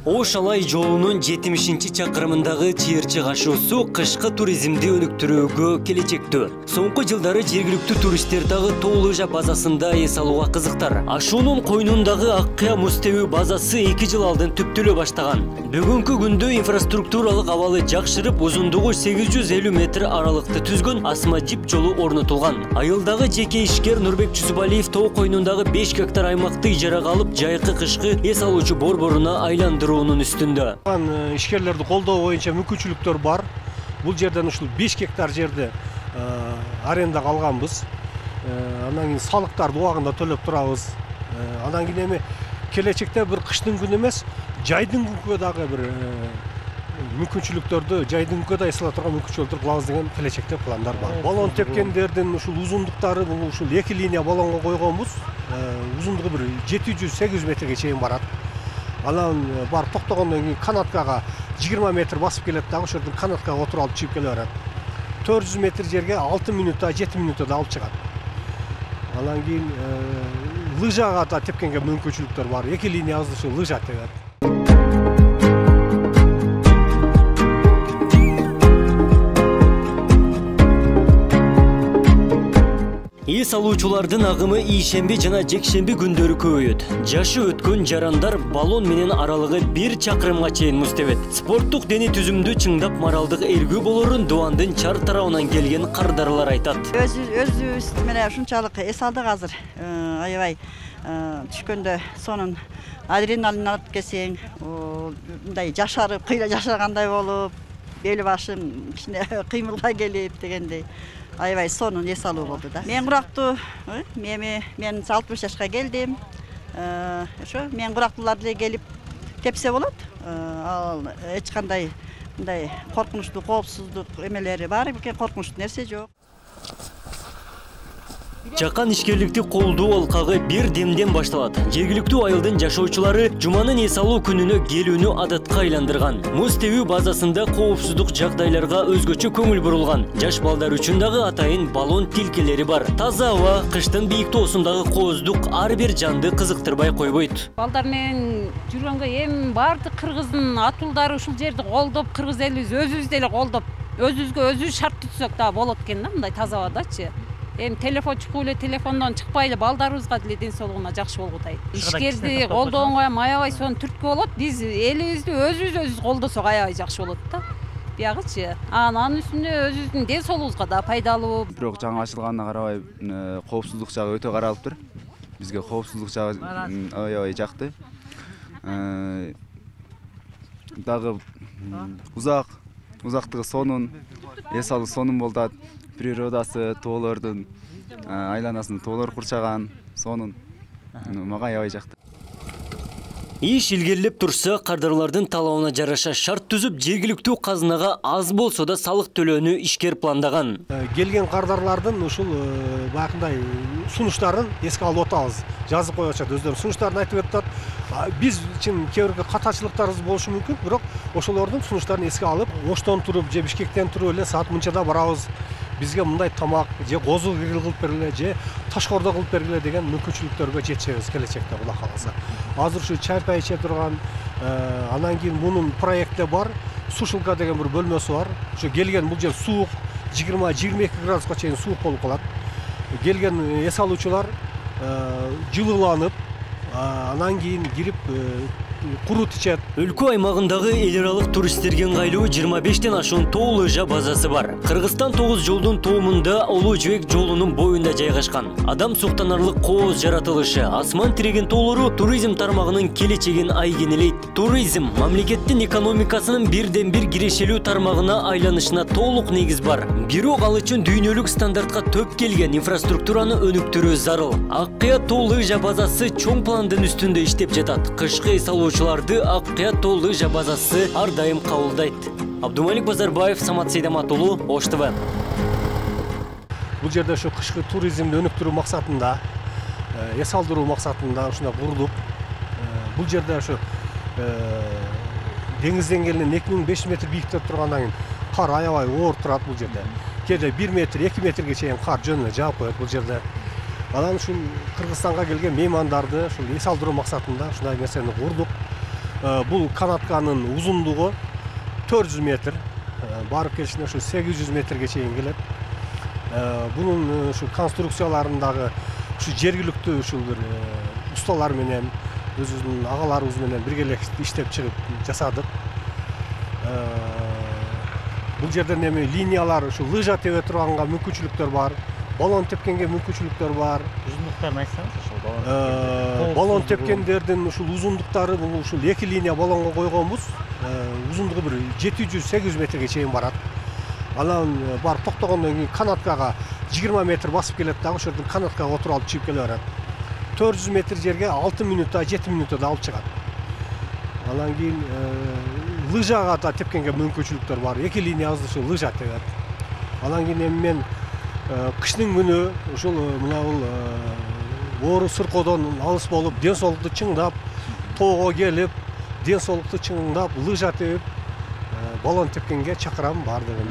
Ош Алай жолунун 70-чакырымындагы чыйырчык ашуусу кышкы туризмди өнүктүрүүгө келечектүү. Соңку жылдары жергиликтүү туристтер дагы Тоо лыжа базасында эс алууга кызыктар. Ашуунун койнундагы Аккыя муз тебүү базасы 2 жыл алдын түптөлө баштаган. Бүгүнкү күндө инфраструктуралык абалы жакшырып, узундугу 850 метр аралыкты түзгөн асма жип жолу орнотулган. Айылдагы жеке ишкер Нурбек Чусубалиев тоо койнундагы 5 гектар аймакты ижарага алып, жайкы кышкы эс алуучу борборуна айландыруунун үстүндө. Ишкерлерди колдоо боюнча мүмкүнчүлүктөр бар. Бул жерден ушул 5 гектар жерди арендага алганбыз. Андан кийин салыктарды убагында төлөп турабыз. Андан кийин эми келечекте бир кыштын күнү эмес, жайдын күнгө дагы бир мүмкүнчүлүктөрдү, жайдын күнгө да эс ала турган мүмкүнчүлүктөр кылабыз деген келечекте пландар бар. Балон тепкендердин ушул узундуктары бул ушул 2 линия балонго койгонбуз. Узундугу бир 700-800 метрге чейин барат. Анан бар токтогондон кийин канаткага 20 метр басып келет дагы ошол жерден канаткага отуруп алып чыгып келе берет. 400 метр жерге 6 минутта, 7 минутта да алып чыгат. Анан кийин лыжага да тепкенге мүмкүнчүлүктөр бар. 2 линиябызды ушул лыжа тебет. Эс алуучулардын агымы ийшемби жана жекшемби күндөрү көбөйөт. Жашы өткөн жарандар балон менен аралыгы 1 чакырымга чейин муз тебет. Спорттук дене түзүмдү чыңдап моралдык эргүү болорун Дубандын чар тарабынан келген кардарлар айтат. Өзүбүз менен ушунчалык эс алдык азыр. Аябай түшкөндө сонун адреналин алып келсең, мындай жашарып, кыйла жашагандай болуп, бел башың кичине кыймылга келип дегендей. Аябай сонун эс алуу болду да. Мен курактуу, мен 60 жашка келдим. Ошо мен курактуулар деле келип тепсе болот. Ал эч кандай мындай коркунучтуу, коопсуздук эмелери бар экен, коркунучтуу нерсе жок. Жакан ишкерликти колдоо алкагы бир демден башталат. Жергиликтүү айылдын жашоочулары жуманын эс алуу күнүнө келүүнү адатка айландырган. Муз тебүү базасында коопсуздук жагдайларга өзгөчө көңүл бурулган. Жаш балдар үчүн дагы атайын балон тилкелери бар. Таза аба, кыштын бийик тоосундагы кооздук ар бир жанды кызыктырбай койбойт. Балдар менен жүргөнгө эми бардык кыргыздын атуулдары ушул жерди колдоп, кыргыз элибиз өзүбүз деле колдоп, өзүбүзгө өзүбүз шарт түзсөк да болот экен да, мындай таза абадачы. Эми телефон чыкпай эле, телефондон чыкпай эле балдарыбызга деле ден соолугуна жакшы болгудай. Ишкерди колдогонго ham аябай сонун түрткү болот. Биз элибизди өзүбүз колдосок аябай жакшы болот да. Биягычы. Анын үстүнө өзүбүздүн ден соолугубузга да пайдалуу. Бирок жаңы ачылганына карабай, коопсуздук жагы өтө каралыптыр. Бизге коопсуздук жагы аябай жакты. Дагы узактыгы сонун, эс алуу сонун болот. Природасы, тоолордун айланасын тоолор курчаган, сонун. Мага аябай жакты. Иш илгерилеп турса, кардарлардын талабына жараша шарт түзүп, жергиликтүү казынага аз болсо да салык төлөөнү ишкер пландаган. Келген кардарлардын ушул бакындай сунуштарын эске алып атабыз. Жазып коюп атышат, өздөрүнүн сунуштарын айтып атат. Биз үчүн кээ бир катачылыктарыбыз болушу мүмкүн, бирок ошолордун сунуштарын эске алып, Оштон туруп, же Бишкектен туруп эле саат мынчада барабыз. Бизге мындай тамак, же козу кыргыл кылып бергиле, же ташкордо кылып бергиле деген мүмкүнчүлүктөргө жетишебиз келечекте Кудай кааласа. Азыр ушу чай-пай иче турган, анан кийин мунун проектте бар, сушилка деген бир бөлмөсү бар. Ошо келген бул жер суук, 20-22 градуска чейин суук болуп калат. Келген эс алуучулар жылууланып, анан кийин кирип курут ичет. Өлкө аймагындагы эл аралык туристтерге ыңгайлуу 25тен ашуун Тоо лыжа базасы бар. Кыргызстан 9 жолдун тоомунда Улуу Жибек жолунун боюнда жайгашкан. Адам суктанарлык кооз жаратылышы, асман тиреген тоолору туризм тармагынын келечегин айгинелейт. Туризм мамлекеттин экономикасынын бирден бир кирешелүү тармагына айланышына толук негиз бар. Бирок ал үчүн дүйнөлүк стандартка төп келген инфраструктураны өнүктүрүү зарыл. Аккыя Тоо лыжа базасы чоң пландын үстүндө иштеп жатат. Кышкы эс алуучуларды Аккыя Тоо лыжа базасы ар дайым кабылдайт. Абдумалик Базарбаев, Самат Сейдамат уулу, Ош ТВ. Бул жерде ошо кышкы туризмди өнүктүрүү максатында, эс алдыруу максатында ушундай курдук. Бул жерде ошо деңиз деңгээлинен 2500 метр бийиктикте тургандан кийин кар аябай оор турат бул жерде. Кээде 1 метр, 2 метрге чейин кар жөн эле жаап коет бул жерде. Анан ушул Кыргызстанга келген меймандарды ушул эс алдыруу максатында ушундай нерсени курдук. Бул канатканын узундугу 400 метр. Барып келишинде ушу 800 метрге чейин келет. Bunun şu konstruksiyalarındagы şu жергиликтүү ушул бир усталар менен өзүбүздүн агаларыбыз менен биргелешип иштеп чыгып жасадык. Бул жерден эми линиялар ушу лыжа тебе турганга мүмкүнчүлүктөр бар, баллон тепкенге мүмкүнчүлүктөр бар. Узундуктарын айтсаңыз ошол баллон. Баллон тепкендердин ушул узундуктары бул ушул 2 линия баллонго койгонбуз. Узундугу бир 700-800 метрге чейин барат. Анан барып токтогондон кийин канаткага 20 метр басып келет дагы ошол жерден канаткага отуруп алып чыгып келе берет. 400 метр жерге 6 минутта, 7 минутта да алып чыгат. Анан кийин лыжага да тепкенге мүмкүнчүлүктөр бар. 2 линиябызды ушул лыжа тебет. Анан кийин эми мен кыштын күнү ушул мына бул оору сыркоодон алыс болуп, ден соолукту чыңдап, тоого келип, ден соолукту чыңдап, лыжа тебип, баллон тепкенге чакырам бардыгын.